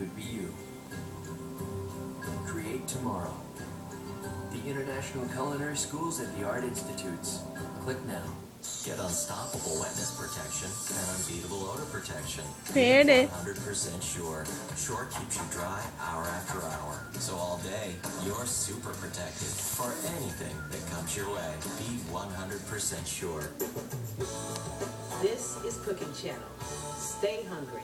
could be you. Create tomorrow. The International Culinary Schools at the Art Institutes. Click now. Get unstoppable wetness protection and unbeatable odor protection. There it is. 100% Sure. Sure keeps you dry hour after hour. So all day, you're super protected for anything that comes your way. Be 100% sure. This is Cooking Channel. Stay hungry.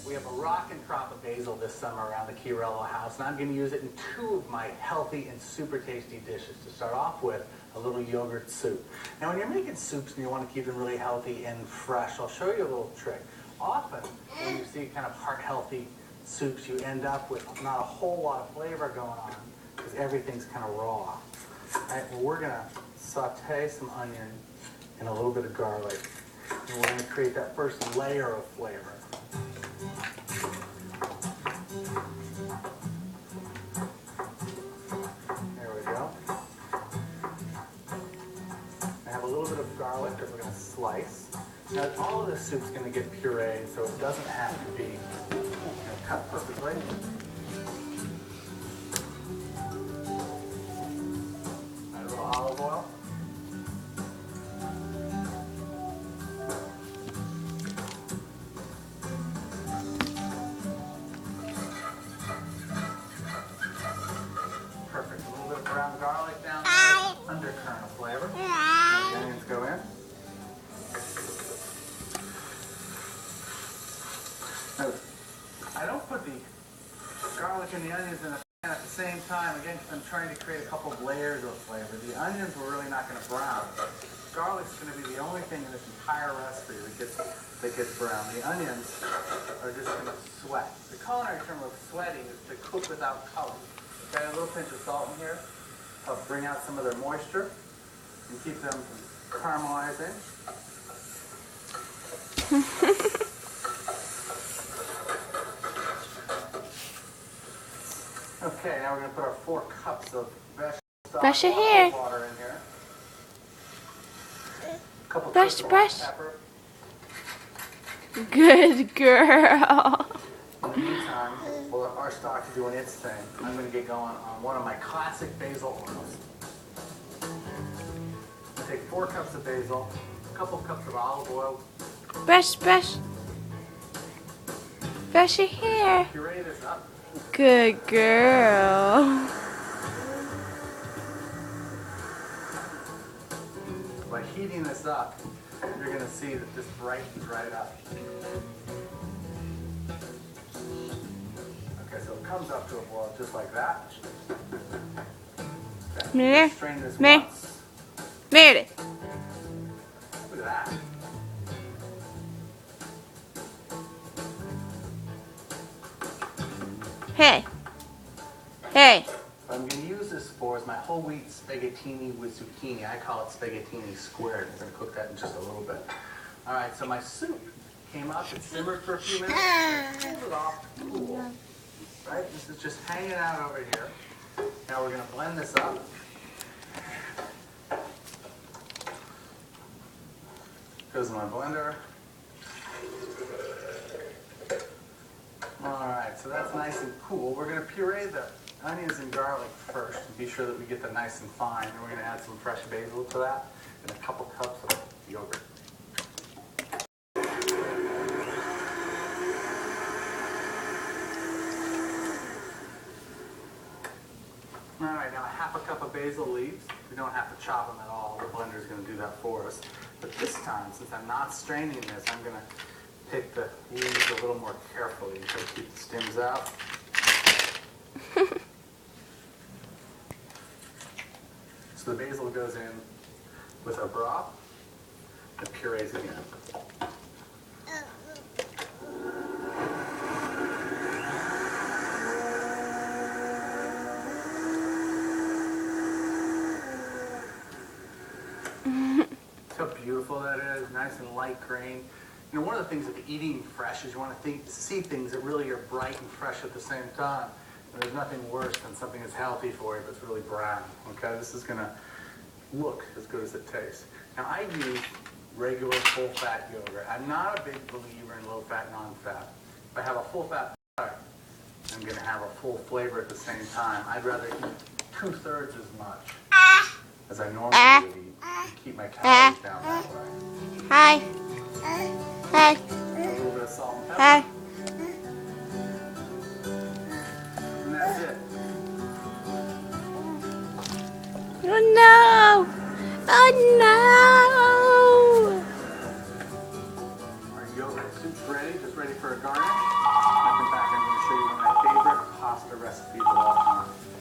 We have a rockin' crop of basil this summer around the Chiarello house, and I'm going to use it in 2 of my healthy and super tasty dishes. To start off with, a little yogurt soup. Now, when you're making soups and you want to keep them really healthy and fresh, I'll show you a little trick. Often, when you see kind of heart-healthy soups, you end up with not a whole lot of flavor going on because everything's kind of raw. All right, well, we're going to saute some onion and a little bit of garlic, and we're going to create that first layer of flavor. There we go. I have a little bit of garlic that we're going to slice. Now, all of this soup's going to get pureed, so it doesn't have to be cut perfectly. Add a little olive oil. Perfect. A little bit of brown garlic down there. Undercurrent of flavor. And the onions go in. Now, I don't put the garlic and the onions in the pan at the same time, again, because I'm trying to create a couple of layers of flavor. The onions we're really not going to brown. Garlic's going to be the only thing in this entire recipe that gets brown. The onions are just going to sweat. The culinary term of sweating is to cook without color. Okay, a little pinch of salt in here. Help bring out some of their moisture and keep them from caramelizing. Okay, now we're going to put our 4 cups of vegetable stock Brush your hair. water in here. A couple Brush, twists of brush. pepper. Good girl. In the meantime, while our stock is doing its thing, I'm going to get going on one of my classic basil oils. I'm going to take 4 cups of basil, a couple cups of olive oil, Brush, brush. Brush your hair. puree this up. Good girl. By heating this up, you're going to see that this brightens right up. Okay, so it comes up to a boil just like that. Okay, Mire, strain this mire. once. Mire. Look at that. Hey. Hey. What I'm going to use this for is my whole wheat spaghettini with zucchini. I call it spaghettini squared. We're going to cook that in just a little bit. All right, so my soup came up, it simmered for a few minutes, pulled it off to cool. Right, this is just hanging out over here. Now we're going to blend this up. Goes in my blender. All right, so that's nice and cool. We're going to puree the onions and garlic first and be sure that we get them nice and fine. And we're going to add some fresh basil to that and a couple cups of yogurt. All right, now 1/2 cup of basil leaves. We don't have to chop them at all. The blender is going to do that for us. But this time, since I'm not straining this, I'm going to pick the leaves a little more carefully to keep the stems out. So the basil goes in with our broth and purees again. See how beautiful that is, nice and light green. You know, one of the things of eating fresh is you want to see things that really are bright and fresh at the same time. And there's nothing worse than something that's healthy for you but it's really brown. Okay, this is gonna look as good as it tastes. Now I use regular full-fat yogurt. I'm not a big believer in low-fat, non-fat. If I have a full-fat product, I'm gonna have a full flavor at the same time. I'd rather eat 2/3 as much as I normally would eat to keep my calories down that way. Hi. Hi. A little bit of salt and pepper. Hi. And that's it. Oh no! Oh no!